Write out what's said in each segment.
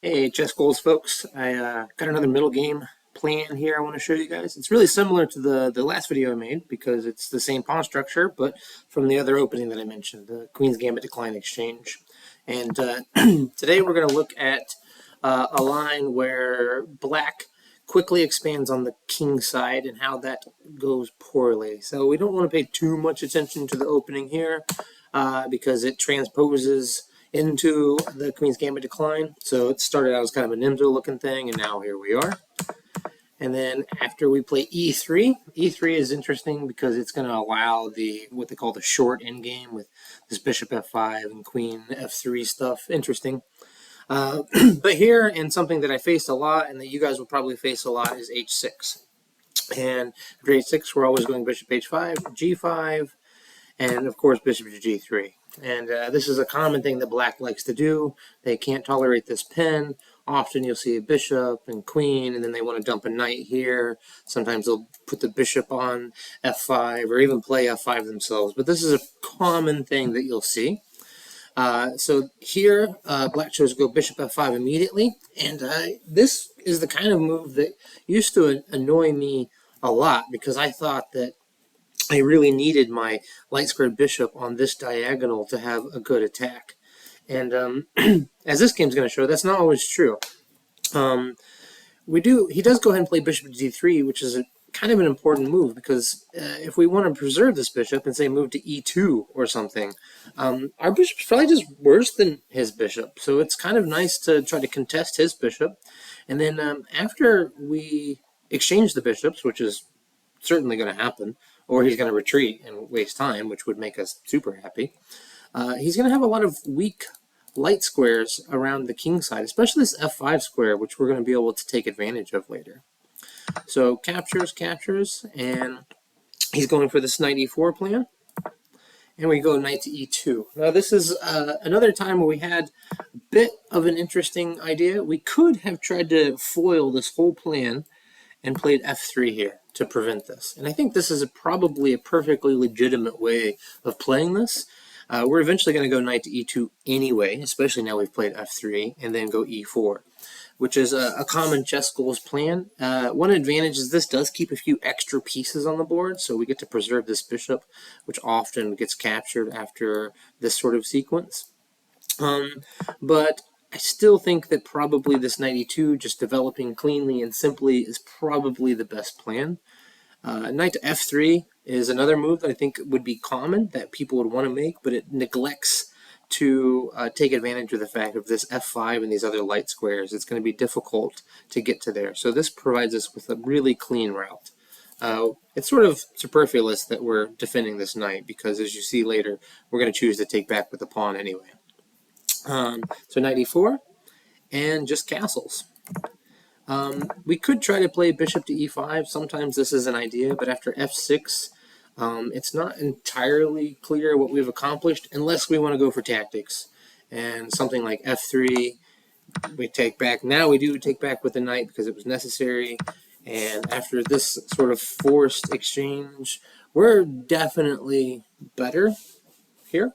Hey, ChessGoals folks. I got another middle game plan here I want to show you guys. It's really similar to the last video I made because it's the same pawn structure, but from the other opening that I mentioned, the Queen's Gambit Decline Exchange. And today we're going to look at a line where black quickly expands on the king side and how that goes poorly. So we don't want to pay too much attention to the opening here because it transposes into the Queen's Gambit Decline. So it started out as kind of a ninja looking thing, and now here we are. And then after we play e3, e3 is interesting because it's going to allow what they call the short endgame with this bishop f5 and queen f3 stuff. Interesting. But here, and something that I faced a lot and that you guys will probably face a lot, is h6. And after h6, we're always going bishop h5, g5, and of course bishop to g3. And this is a common thing that black likes to do. They can't tolerate this pin. Often you'll see a bishop and queen, and then they want to dump a knight here. Sometimes they'll put the bishop on f5 or even play f5 themselves. But this is a common thing that you'll see. So here, black chose to go bishop f5 immediately. And this is the kind of move that used to annoy me a lot because I thought that I really needed my light squared bishop on this diagonal to have a good attack. And as this game's going to show, that's not always true. He does go ahead and play bishop to d3, which is kind of an important move because if we want to preserve this bishop and say move to e2 or something, our bishop's probably just worse than his bishop. So it's kind of nice to try to contest his bishop. And then after we exchange the bishops, which is certainly going to happen, or he's going to retreat and waste time, which would make us super happy. He's going to have a lot of weak light squares around the king side, especially this f5 square, which we're going to be able to take advantage of later. So captures, and he's going for this knight e4 plan. And we go knight to e2. Now this is another time where we had a bit of an interesting idea. We could have tried to foil this whole plan and played f3 here to prevent this. And I think this is probably a perfectly legitimate way of playing this. We're eventually going to go knight to e2 anyway, especially now we've played f3, and then go e4, which is a common ChessGoals plan. One advantage is this does keep a few extra pieces on the board, so we get to preserve this bishop, which often gets captured after this sort of sequence. But I still think that probably this knight e2, just developing cleanly and simply, is probably the best plan. Knight to f3 is another move that I think would be common that people would want to make, but it neglects to take advantage of the fact of this f5 and these other light squares. It's going to be difficult to get to there. So this provides us with a really clean route. It's sort of superfluous that we're defending this knight because, as you see later, we're going to choose to take back with the pawn anyway. So knight e4 and just castles. We could try to play bishop to e5. Sometimes this is an idea, but after f6, it's not entirely clear what we've accomplished unless we want to go for tactics. And something like f3, we take back. Now we do take back with the knight because it was necessary. And after this sort of forced exchange, we're definitely better here.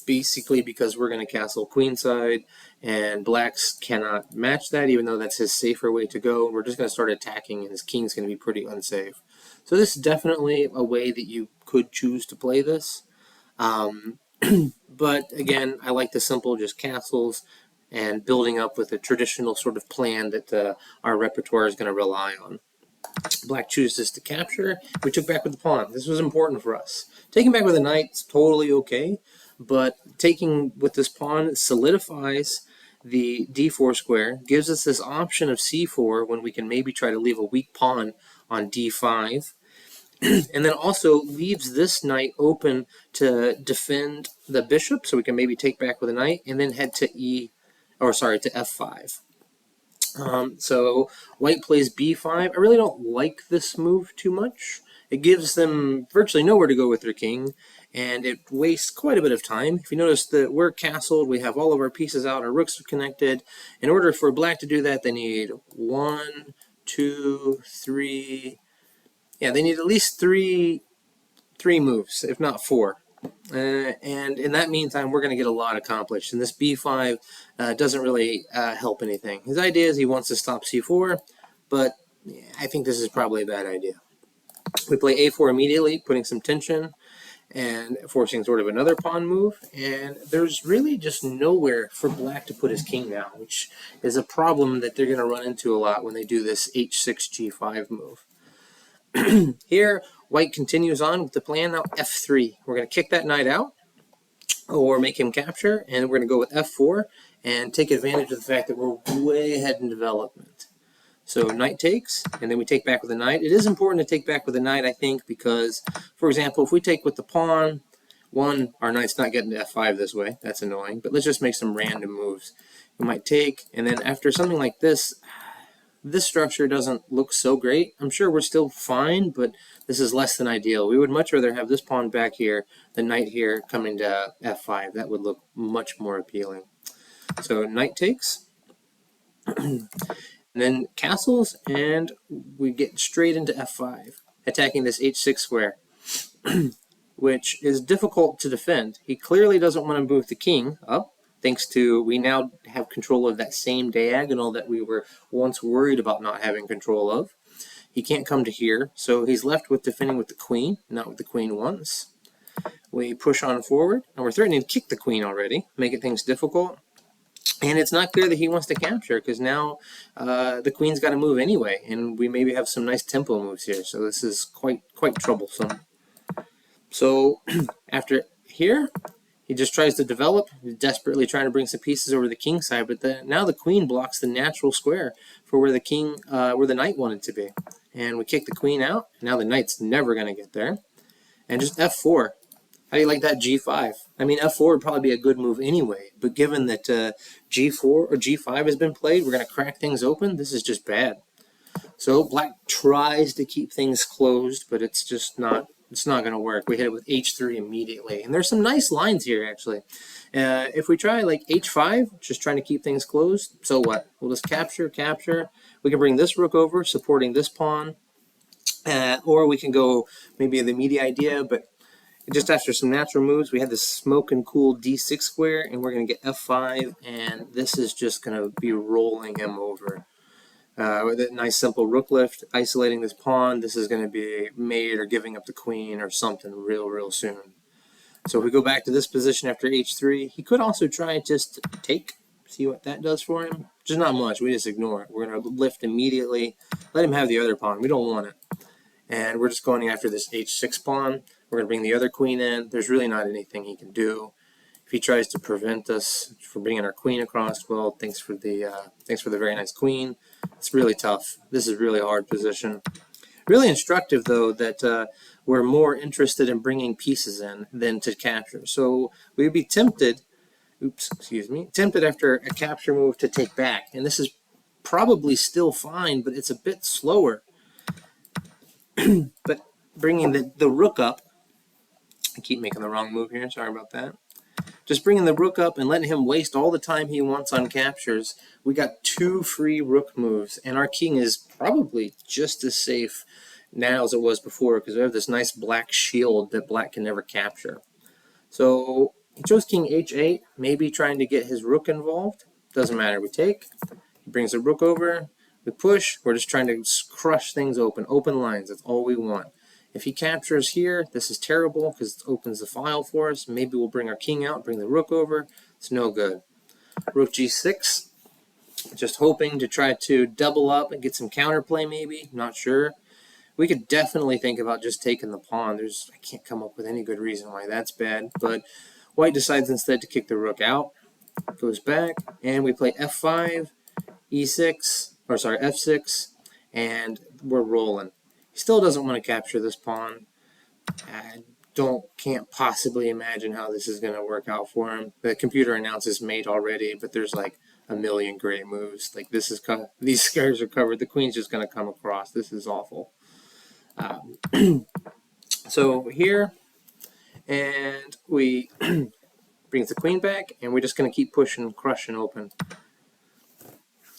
Basically because we're going to castle queenside, and blacks cannot match that, even though that's his safer way to go. We're just going to start attacking, and his king's going to be pretty unsafe. So this is definitely a way that you could choose to play this. But again, I like the simple just castles and building up with a traditional sort of plan that our repertoire is going to rely on. Black chooses to capture. We took back with the pawn. This was important for us. Taking back with a knight is totally okay, but taking with this pawn solidifies the d4 square, gives us this option of c4 when we can maybe try to leave a weak pawn on d5, and then also leaves this knight open to defend the bishop, so we can maybe take back with a knight and then head to to f5. So white plays b5. I really don't like this move too much. It gives them virtually nowhere to go with their king, and it wastes quite a bit of time. If you notice that we're castled, we have all of our pieces out, our rooks are connected. In order for black to do that, they need 1, 2, 3. Yeah, they need at least three moves, if not 4. And in that meantime, we're going to get a lot accomplished. And this b5 doesn't really help anything. His idea is he wants to stop c4, but I think this is probably a bad idea. We play a4 immediately, putting some tension and forcing sort of another pawn move. And there's really just nowhere for black to put his king now, which is a problem that they're going to run into a lot when they do this h6 g5 move. Here, white continues on with the plan. Now f3. We're going to kick that knight out or make him capture, and we're going to go with f4 and take advantage of the fact that we're way ahead in development. So knight takes, and then we take back with a knight. It is important to take back with a knight, I think, because, for example, if we take with the pawn, one, our knight's not getting to f5 this way. That's annoying, but let's just make some random moves. We might take, and then after something like this, this structure doesn't look so great. I'm sure we're still fine, but this is less than ideal. We would much rather have this pawn back here, the knight here coming to f5. That would look much more appealing. So knight takes. And then castles, and we get straight into f5, attacking this h6 square, which is difficult to defend. He clearly doesn't want to move the king up, thanks to we now have control of that same diagonal that we were once worried about not having control of. He can't come to here, so he's left with defending with the queen, not with the queen once. We push on forward, and we're threatening to kick the queen already, making things difficult. And it's not clear that he wants to capture, because now the queen's got to move anyway, and we maybe have some nice tempo moves here. So this is quite troublesome. So after here, he just tries to develop. He's desperately trying to bring some pieces over the king side, but now the queen blocks the natural square for where the king, where the knight wanted to be. And we kick the queen out. Now the knight's never going to get there. And just f4. How do you like that g5? I mean, f4 would probably be a good move anyway, but given that g4 or g5 has been played, we're going to crack things open. This is just bad. So black tries to keep things closed, but it's just not going to work. We hit it with h3 immediately. And there's some nice lines here, actually. If we try like h5, just trying to keep things closed, so what? We'll just capture. We can bring this rook over, supporting this pawn. Or we can go maybe the immediate idea, but just after some natural moves, we had this smoke and cool d6 square, and we're going to get f5, and this is just going to be rolling him over. With a nice simple rook lift, isolating this pawn, this is going to be mate or giving up the queen or something real soon. So if we go back to this position after h3, he could also try just take, see what that does for him. Just not much, we just ignore it. We're going to lift immediately, let him have the other pawn, we don't want it. And we're just going after this h6 pawn. We're going to bring the other queen in. There's really not anything he can do. If he tries to prevent us from bringing our queen across, well, thanks for the very nice queen. It's really tough. This is really a hard position. Really instructive, though, that we're more interested in bringing pieces in than to capture. So we'd be tempted, tempted after a capture move to take back. And this is probably still fine, but it's a bit slower. But bringing the rook up, I keep making the wrong move here, sorry about that. Just bringing the rook up and letting him waste all the time he wants on captures. We got 2 free rook moves, and our king is probably just as safe now as it was before, because we have this nice black shield that black can never capture. So he chose king h8, maybe trying to get his rook involved. Doesn't matter, we take. He brings the rook over. We push. We're just trying to crush things open lines. That's all we want. If he captures here, this is terrible because it opens the file for us. Maybe we'll bring our king out, bring the rook over. It's no good. Rook g6, just hoping to try to double up and get some counterplay maybe. Not sure. We could definitely think about just taking the pawn. I can't come up with any good reason why that's bad. But white decides instead to kick the rook out. Goes back, and we play f5, e6, or sorry, f6, and we're rolling. He still doesn't want to capture this pawn. I can't possibly imagine how this is going to work out for him. The computer announces mate already, but there's like a million great moves. Like these squares are covered. The queen's just going to come across. This is awful. So here, and we brings the queen back, and we're just going to keep pushing, crushing open.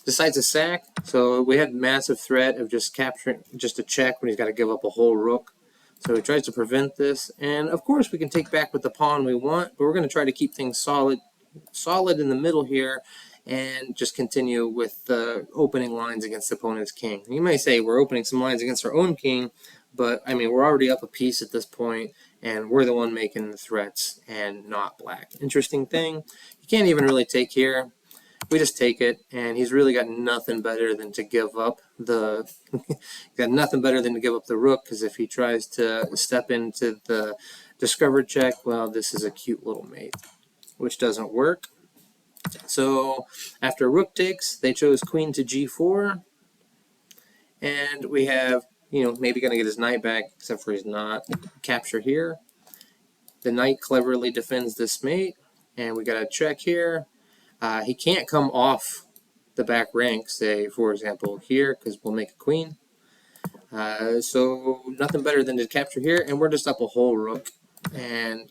Decides to sack, so we had massive threat of just capturing just a check when he's got to give up a whole rook. So he tries to prevent this, and of course we can take back with the pawn we want, but we're going to try to keep things solid in the middle here, and just continue with the opening lines against the opponent's king. You may say we're opening some lines against our own king, but I mean we're already up a piece at this point, and we're the one making the threats and not black. Interesting thing, you can't even really take here. We just take it, and he's really got nothing better than to give up the rook, because if he tries to step into the discovered check, well, this is a cute little mate, which doesn't work. So after rook takes, they chose queen to g4, and we have, maybe going to get his knight back, except for he's not. Capture here. The knight cleverly defends this mate, and we got a check here. He can't come off the back rank, say, for example, here, because we'll make a queen. So nothing better than to capture here, and we're just up a whole rook. And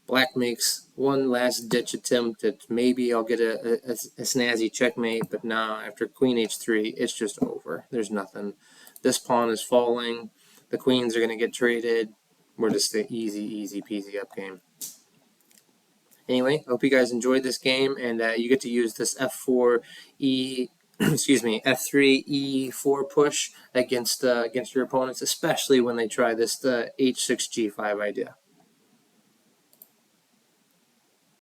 black makes one last ditch attempt at maybe I'll get a snazzy checkmate, but nah, after queen h3, it's just over. There's nothing. This pawn is falling. The queens are going to get traded. We're just an easy peasy up game. Anyway, I hope you guys enjoyed this game, and you get to use this f4e, f3 e4 push against your opponents, especially when they try this h6 g5 idea.